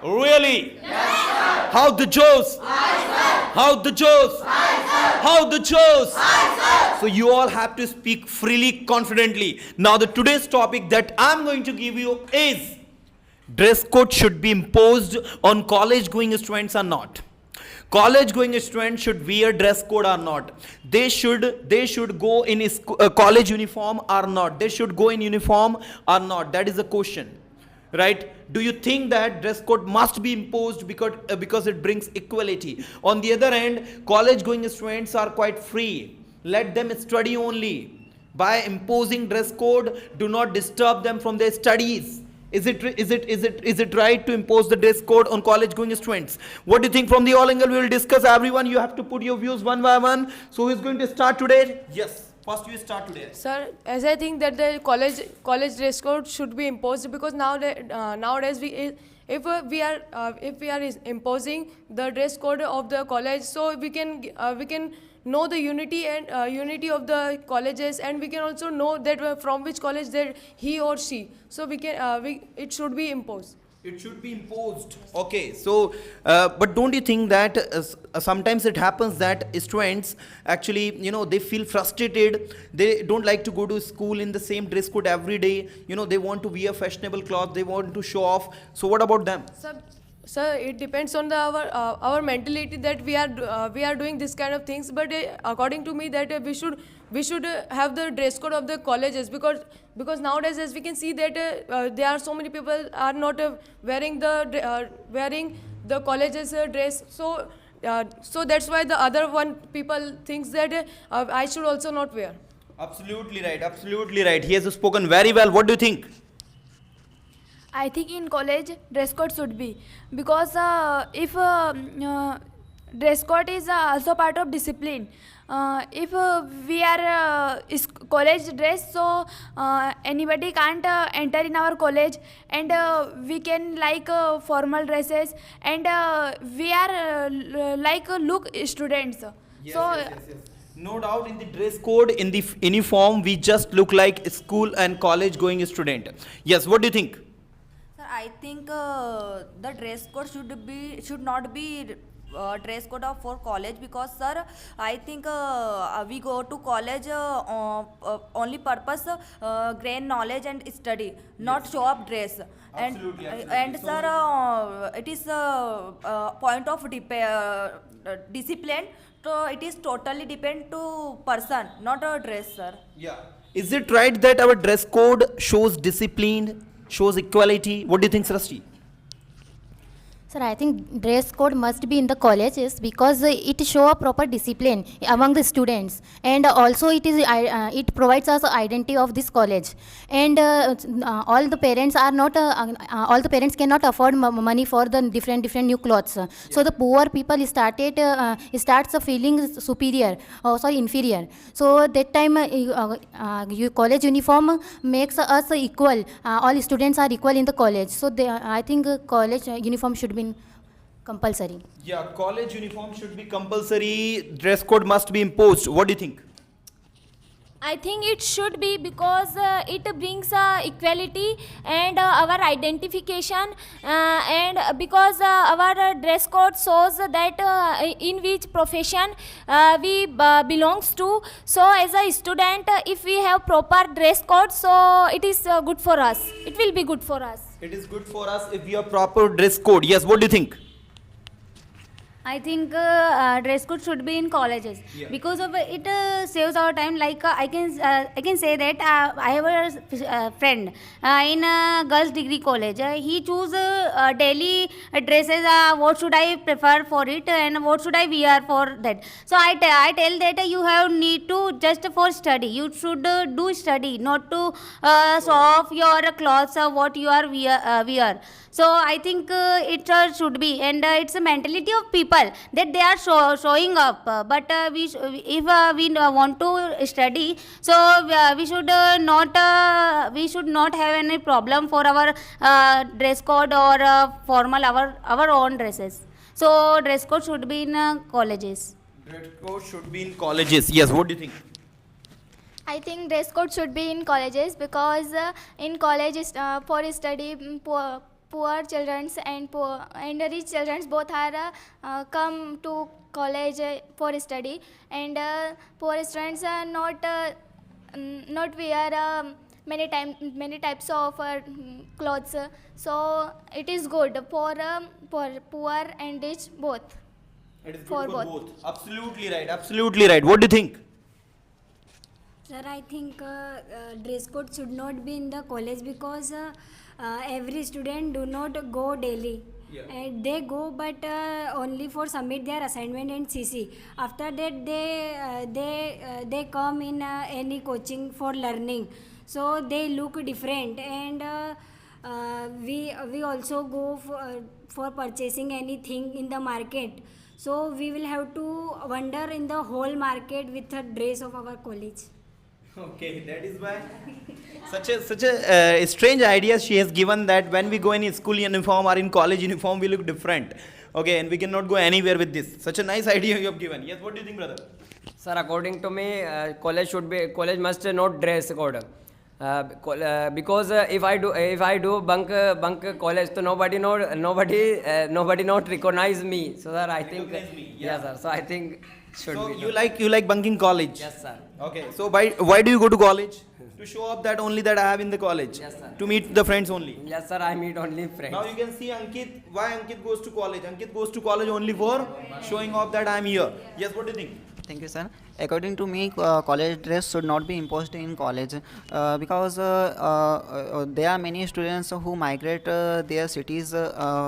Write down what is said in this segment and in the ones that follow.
Really? Yes, how the Joes? How the Joes? How the Joes? So you all have to speak freely, confidently. Now the today's topic that I'm going to give you is dress code should be imposed on college going students or not. College going students should wear dress code or not. They should go in college uniform or not. They should go in uniform or not. That is the question. Right? Do you think that dress code must be imposed because it brings equality? On the other hand, college going students are quite free. Let them study only. By imposing dress code, do not disturb them from their studies. Is it right to impose the dress code on college going students? What do you think? From the all angle we will discuss. Everyone, you have to put your views one by one. So who is going to start today? Yes. First you start today. Sir, as I think that the college dress code should be imposed, because nowadays if we are imposing the dress code of the college, so we can know the unity unity of the colleges, and we can also know that from which college that he or she. So it should be imposed. It should be imposed. Okay, so, but don't you think that sometimes it happens that students actually, they feel frustrated. They don't like to go to school in the same dress code every day. They want to wear fashionable clothes. They want to show off. So what about them? Sir, it depends on our mentality that we are doing this kind of things. But according to me, that we should have the dress code of the colleges, because nowadays, as we can see, that there are so many people are not wearing the colleges dress. So that's why the other one people thinks that I should also not wear. Absolutely right. Absolutely right. He has spoken very well. What do you think? I think in college dress code should be, because if dress code is also part of discipline. If we are college dress, so anybody can't enter in our college, and we can like formal dresses, and we are like look students. Yes. No doubt, in the dress code, in the uniform, we just look like school and college going student. Yes, what do you think? Sir, I think the dress code should not be dress code for college, because sir, I think we go to college only purpose gain knowledge and study, not show up dress. Absolutely, And absolutely. sir, it is point of discipline. So it is totally depend to person, not a dress, sir. Yeah. Is it right that our dress code shows discipline, shows equality? What do you think, Srasti? Sir, I think dress code must be in the colleges, because it show a proper discipline among the students, and also it provides us identity of this college. And all the parents are not all the parents cannot afford money for the different new clothes. So the poor people starts feeling superior, inferior. So that time college uniform makes us equal. All students are equal in the college. So I think college uniform should be compulsory. Yeah, college uniform should be compulsory. Dress code must be imposed. What do you think? I think it should be, because it brings equality and our identification, and because our dress code shows that in which profession we belongs to. So as a student, if we have proper dress code, so it is good for us. It will be good for us. It is good for us if we have proper dress code. Yes, what do you think? I think dress code should be in colleges, because of it saves our time. Like I can say that I have a friend in a girls degree college. He choose daily dresses. What should I prefer for it, and what should I wear for that? So I tell that you have need to just for study. You should do study, not to show off your clothes what you are wear. So I think it should be, and it's a mentality of people that they are showing up. But if we want to study, so we should not have any problem for our dress code or formal our own dresses. So dress code should be in colleges. Dress code should be in colleges. Yes, what do you think? I think dress code should be in colleges, because in colleges for study poor childrens and poor and rich childrens both are come to college for study, and poor students are not wear many types of clothes. So it is good for poor and rich both. It is good For for both. both. Absolutely right. Absolutely right. What do you think? Sir, I think dress code should not be in the college because every student do not go daily. Yeah. And they go, but only for submit their assignment and CC. After that, they come in any coaching for learning. So they look different, and we also go for purchasing anything in the market. So we will have to wander in the whole market with the dress of our college. Okay, that is why such a strange idea she has given, that when we go in school uniform or in college uniform we look different. Okay, and we cannot go anywhere with this. Such a nice idea you have given. Yes, what do you think, brother? Sir, according to me, college must not dress code. Because if I do bunk college, so nobody not recognize me. So sir, I think Recognize me, yeah. yes sir. So I think should So be. you like bunking college? Yes sir. Okay, so why do you go to college? To show up that only that I have in the college. Yes, sir. To meet the friends only. Yes sir, I meet only friends. Now you can see Ankit. Why Ankit goes to college? Ankit goes to college only for showing off that I am here. Yes, what do you think? Thank you, sir. According to me, college dress should not be imposed in college because there are many students who migrate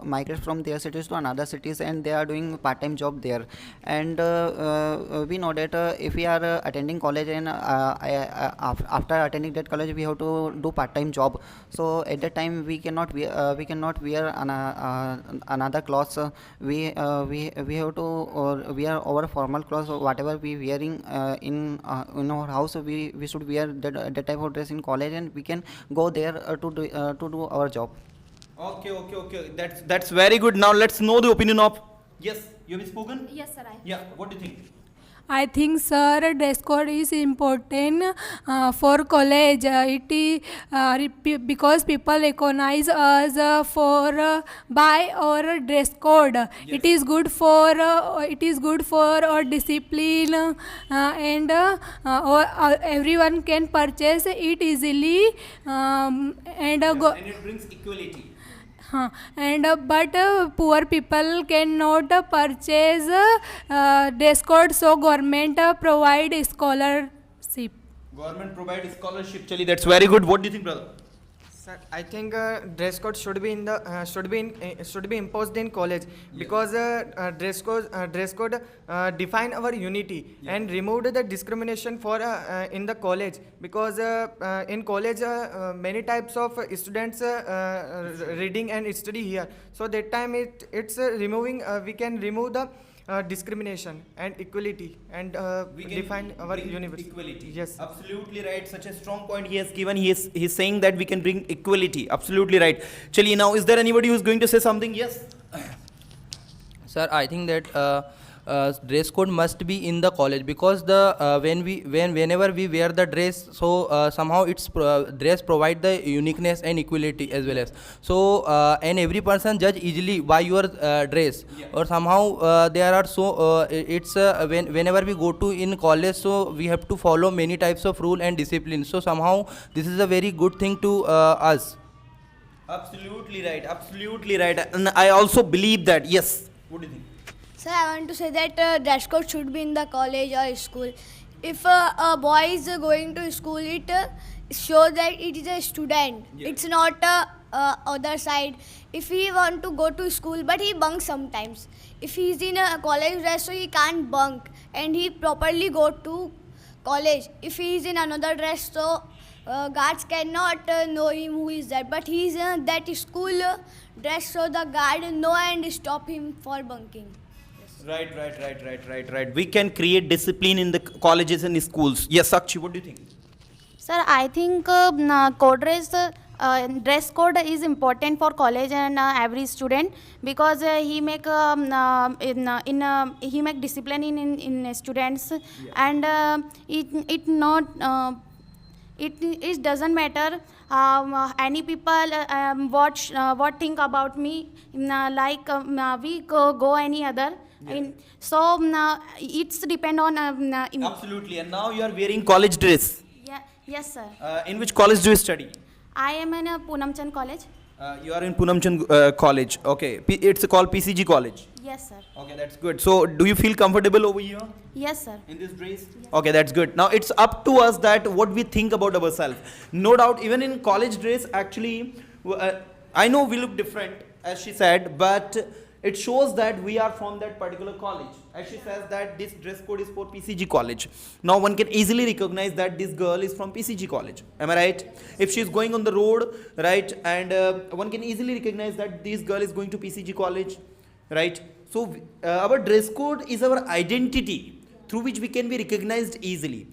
migrate from their cities to another cities, and they are doing part-time job there. And we know that if we are attending college and after attending that college, we have to do part-time job. So at that time, we cannot wear another clothes. We have to wear our formal clothes, whatever we wearing in our house. We should wear that type of dress in college, and we can go there to do our job. Okay. That's very good. Now let's know the opinion of. Yes, you have spoken. Yes, sir. Yeah. What do you think? I think, sir, dress code is important for college. It is because people recognize us by our dress code. Yes. It is good for our discipline, and everyone can purchase it easily, and go. And it brings equality. But poor people cannot purchase dress code, so government provide scholarship. Government provide scholarship. Chali, that's very good. What do you think, brother? Sir, I think dress code should be imposed in college, because dress code define our unity and removed the discrimination for in the college, because in college many types of students reading and study here. So that time it's removing. We can remove the discrimination and equality, and We can define our bring university. equality. Yes. Absolutely right. Such a strong point he has given. He's saying that we can bring equality. Absolutely right. Chali, now is there anybody who is going to say something? Yes. Sir, I think that dress code must be in the college, because whenever we wear the dress, so somehow dress provide the uniqueness and equality as well as. So and every person judge easily by your dress, or somehow there are whenever we go to in college, so we have to follow many types of rule and discipline. So somehow this is a very good thing to us. Absolutely right. Absolutely right. And I also believe that. Yes. What do you think? Sir, I want to say that dress code should be in the college or school. If a boy is going to school, it shows that it is a student. Yeah. It's not other side. If he want to go to school, but he bunks sometimes. If he is in a college dress, so he can't bunk, and he properly go to college. If he is in another dress, so guards cannot know him who is that. But he is in that school dress, so the guard know and stop him for bunking. Right. We can create discipline in the colleges and schools. Yes, Sakshi, what do you think? Sir, I think dress code is important for college and every student, because he make he make discipline in students, and it doesn't matter any people what think about me, we go any other. It's depend on Absolutely. And now you are wearing college dress. yes sir. In which college do you study? I am in Poonamchand College. You are in Poonamchand College. Okay. It's called PCG College. Yes sir. Okay, that's good. So, do you feel comfortable over here Yes sir. in this dress? Okay, that's good. Now, it's up to us that what we think about ourselves. No doubt, even in college dress, actually, I know we look different, as she said, but it shows that we are from that particular college. As she says that this dress code is for PCG College. Now, one can easily recognize that this girl is from PCG College. Am I right? If she is going on the road, right, and one can easily recognize that this girl is going to PCG College, right? So, our dress code is our identity through which we can be recognized easily.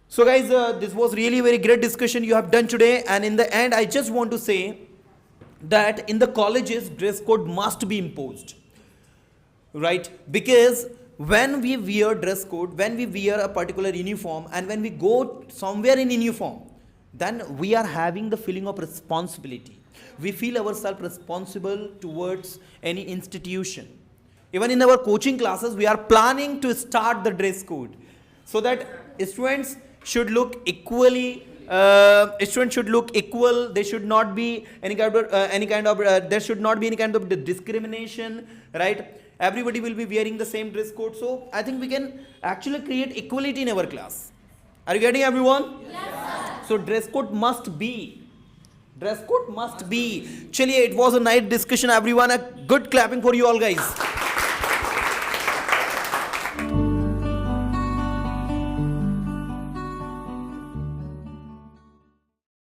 So, guys, this was really a very great discussion you have done today. And in the end, I just want to say that in the colleges, dress code must be imposed, right? Because when we wear dress code, when we wear a particular uniform, and when we go somewhere in uniform, then we are having the feeling of responsibility. We feel ourselves responsible towards any institution. Even in our coaching classes, we are planning to start the dress code so that students should look equally. Students should look equal. There should not be any kind of there should not be any kind of discrimination, right? Everybody will be wearing the same dress code. So I think we can actually create equality in our class. Are you getting, everyone? Yes, sir. So dress code must be. Dress code must be. Chaliye, it was a nice discussion, everyone. A good clapping for you all, guys.